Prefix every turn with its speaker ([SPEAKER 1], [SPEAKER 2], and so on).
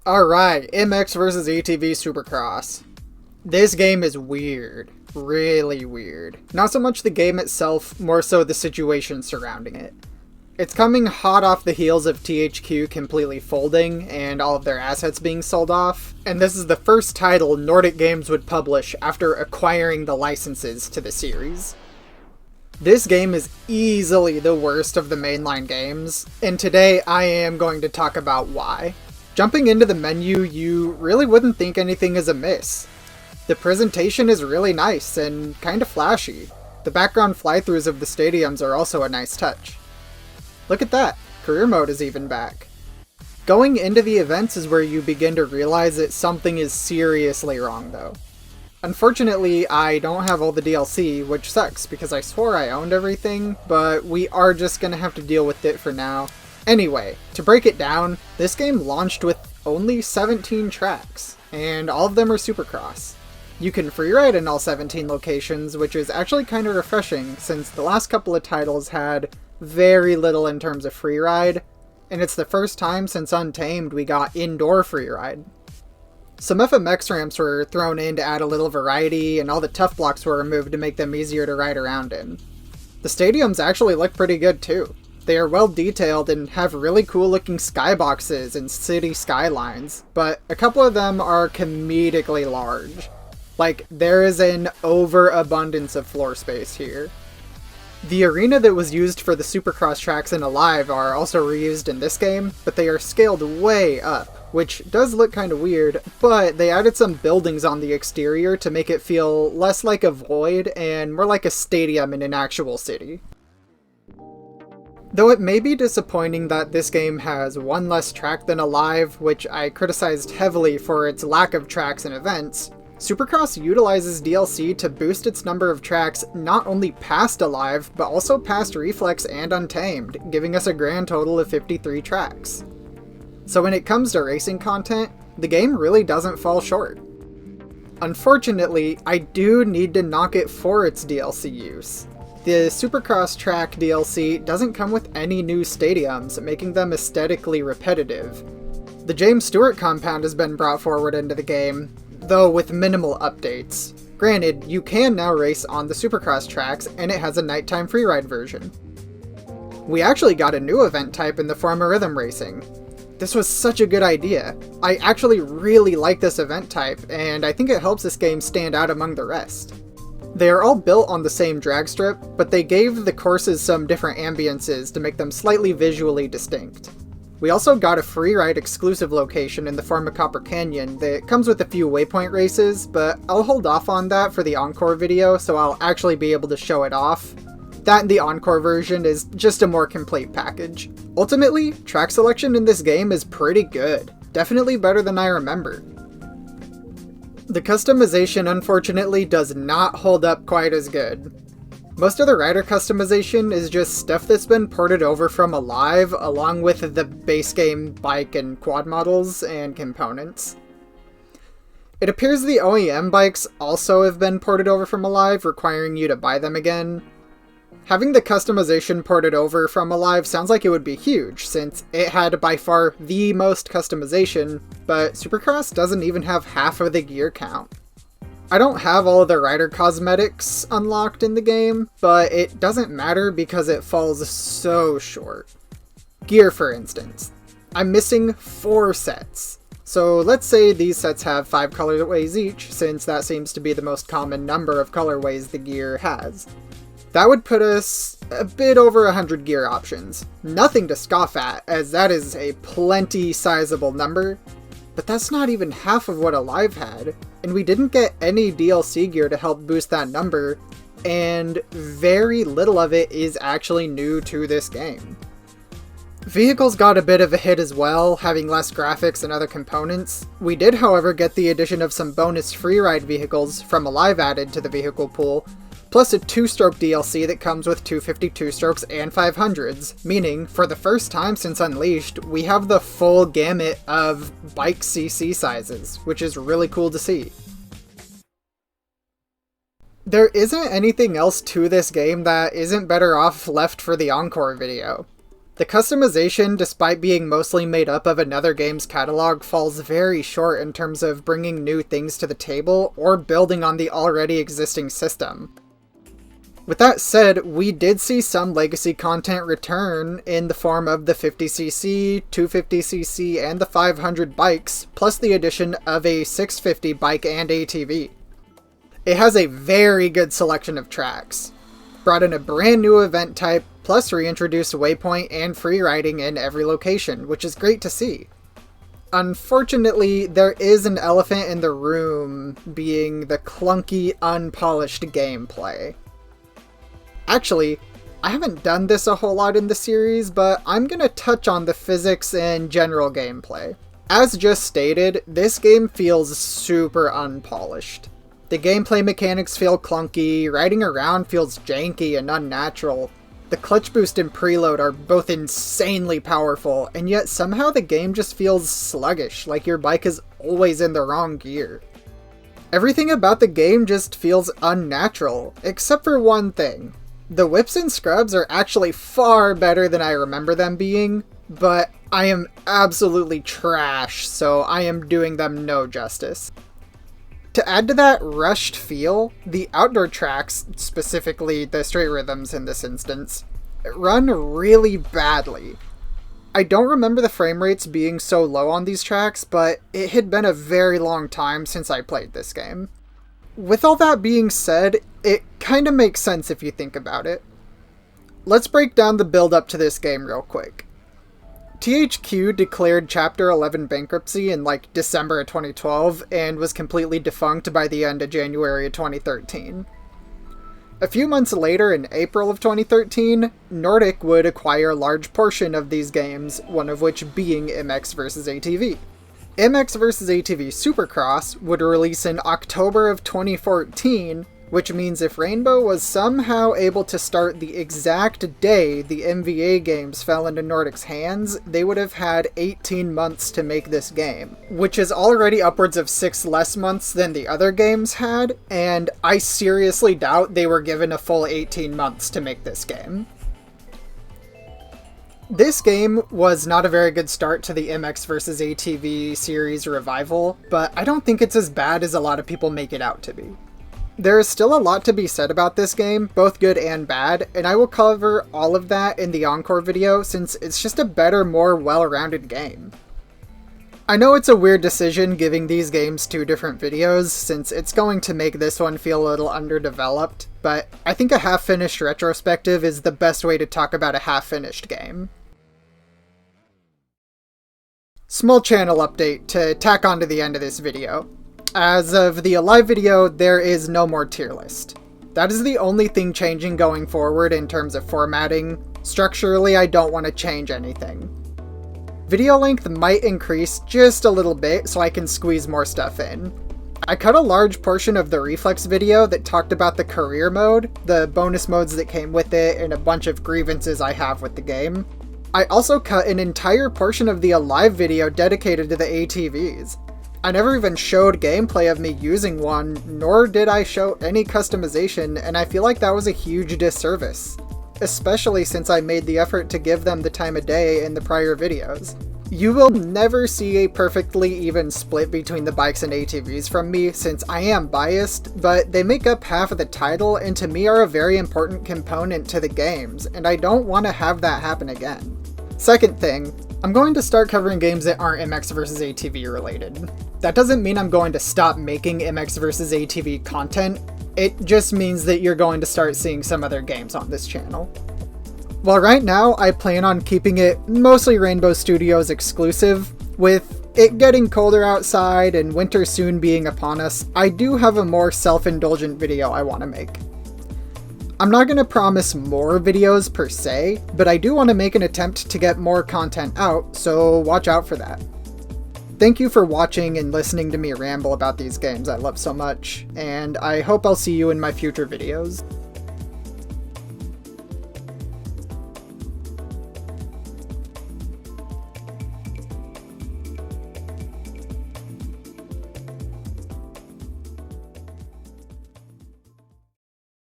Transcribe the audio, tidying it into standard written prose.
[SPEAKER 1] Alright, MX vs ATV Supercross. This game is weird. Really weird. Not so much the game itself, more so the situation surrounding it. It's coming hot off the heels of THQ completely folding and all of their assets being sold off, and this is the first title Nordic Games would publish after acquiring the licenses to the series. This game is easily the worst of the mainline games, and today I am going to talk about why. Jumping into the menu, you really wouldn't think anything is amiss. The presentation is really nice and kinda flashy. The background fly-throughs of the stadiums are also a nice touch. Look at that, career mode is even back. Going into the events is where you begin to realize that something is seriously wrong though. Unfortunately, I don't have all the DLC, which sucks because I swore I owned everything, but we are just gonna have to deal with it for now. Anyway, to break it down, this game launched with only 17 tracks, and all of them are Supercross. You can freeride in all 17 locations, which is actually kind of refreshing since the last couple of titles had very little in terms of freeride, and it's the first time since Untamed we got indoor freeride. Some FMX ramps were thrown in to add a little variety, and all the tough blocks were removed to make them easier to ride around in. The stadiums actually look pretty good too. They are well detailed and have really cool looking skyboxes and city skylines, but a couple of them are comedically large. Like, there is an overabundance of floor space here. The arena that was used for the Supercross tracks in Alive are also reused in this game, but they are scaled way up, which does look kinda weird, but they added some buildings on the exterior to make it feel less like a void and more like a stadium in an actual city. Though it may be disappointing that this game has one less track than Alive, which I criticized heavily for its lack of tracks and events, Supercross utilizes DLC to boost its number of tracks not only past Alive, but also past Reflex and Untamed, giving us a grand total of 53 tracks. So when it comes to racing content, the game really doesn't fall short. Unfortunately, I do need to knock it for its DLC use. The Supercross track DLC doesn't come with any new stadiums, making them aesthetically repetitive. The James Stewart compound has been brought forward into the game, though with minimal updates. Granted, you can now race on the Supercross tracks, and it has a nighttime freeride version. We actually got a new event type in the form of rhythm racing. This was such a good idea. I actually really like this event type, and I think it helps this game stand out among the rest. They are all built on the same drag strip, but they gave the courses some different ambiances to make them slightly visually distinct. We also got a freeride exclusive location in the form of Copper Canyon that comes with a few waypoint races, but I'll hold off on that for the Encore video so I'll actually be able to show it off. That and the Encore version is just a more complete package. Ultimately, track selection in this game is pretty good. Definitely better than I remember. The customization unfortunately does not hold up quite as good. Most of the rider customization is just stuff that's been ported over from Alive, along with the base game bike and quad models and components. It appears the OEM bikes also have been ported over from Alive, requiring you to buy them again. Having the customization ported over from Alive sounds like it would be huge, since it had by far the most customization, but Supercross doesn't even have half of the gear count. I don't have all of the rider cosmetics unlocked in the game, but it doesn't matter because it falls so short. Gear, for instance. I'm missing 4 sets. So let's say these sets have 5 colorways each, since that seems to be the most common number of colorways the gear has. That would put us a bit over 100 gear options. Nothing to scoff at, as that is a plenty sizable number. But that's not even half of what Alive had, and we didn't get any DLC gear to help boost that number, and very little of it is actually new to this game. Vehicles got a bit of a hit as well, having less graphics and other components. We did, however, get the addition of some bonus freeride vehicles from Alive added to the vehicle pool, plus a 2-stroke DLC that comes with 252 strokes and 500s, meaning, for the first time since Unleashed, we have the full gamut of bike CC sizes, which is really cool to see. There isn't anything else to this game that isn't better off left for the Encore video. The customization, despite being mostly made up of another game's catalog, falls very short in terms of bringing new things to the table or building on the already existing system. With that said, we did see some legacy content return in the form of the 50cc, 250cc, and the 500 bikes, plus the addition of a 650 bike and ATV. It has a very good selection of tracks, brought in a brand new event type, plus reintroduced waypoint and freeriding in every location, which is great to see. Unfortunately, there is an elephant in the room, being the clunky, unpolished gameplay. Actually, I haven't done this a whole lot in the series, but I'm gonna touch on the physics and general gameplay. As just stated, this game feels super unpolished. The gameplay mechanics feel clunky, riding around feels janky and unnatural. The clutch boost and preload are both insanely powerful, and yet somehow the game just feels sluggish, like your bike is always in the wrong gear. Everything about the game just feels unnatural, except for one thing. The whips and scrubs are actually far better than I remember them being, but I am absolutely trash, so I am doing them no justice. To add to that rushed feel, the outdoor tracks, specifically the straight rhythms in this instance, run really badly. I don't remember the frame rates being so low on these tracks, but it had been a very long time since I played this game. With all that being said, it kinda makes sense if you think about it. Let's break down the build up to this game real quick. THQ declared Chapter 11 bankruptcy in December of 2012 and was completely defunct by the end of January of 2013. A few months later, in April of 2013, Nordic would acquire a large portion of these games, one of which being MX vs. ATV. MX vs. ATV Supercross would release in October of 2014, which means if Rainbow was somehow able to start the exact day the MVA games fell into Nordic's hands, they would have had 18 months to make this game, which is already upwards of 6 less months than the other games had, and I seriously doubt they were given a full 18 months to make this game. This game was not a very good start to the MX vs. ATV series revival, but I don't think it's as bad as a lot of people make it out to be. There is still a lot to be said about this game, both good and bad, and I will cover all of that in the Encore video since it's just a better, more well-rounded game. I know it's a weird decision giving these games 2 different videos since it's going to make this one feel a little underdeveloped, but I think a half-finished retrospective is the best way to talk about a half-finished game. Small channel update to tack on to the end of this video. As of the Alive video, there is no more tier list. That is the only thing changing going forward in terms of formatting. Structurally, I don't want to change anything. Video length might increase just a little bit so I can squeeze more stuff in. I cut a large portion of the Reflex video that talked about the career mode, the bonus modes that came with it, and a bunch of grievances I have with the game. I also cut an entire portion of the Alive video dedicated to the ATVs. I never even showed gameplay of me using one, nor did I show any customization, and I feel like that was a huge disservice, especially since I made the effort to give them the time of day in the prior videos. You will never see a perfectly even split between the bikes and ATVs from me, since I am biased, but they make up half of the title and to me are a very important component to the games, and I don't want to have that happen again. Second thing, I'm going to start covering games that aren't MX vs. ATV related. That doesn't mean I'm going to stop making MX vs. ATV content, it just means that you're going to start seeing some other games on this channel. While right now I plan on keeping it mostly Rainbow Studios exclusive, with it getting colder outside and winter soon being upon us, I do have a more self-indulgent video I want to make. I'm not going to promise more videos per se, but I do want to make an attempt to get more content out, so watch out for that. Thank you for watching and listening to me ramble about these games I love so much, and I hope I'll see you in my future videos.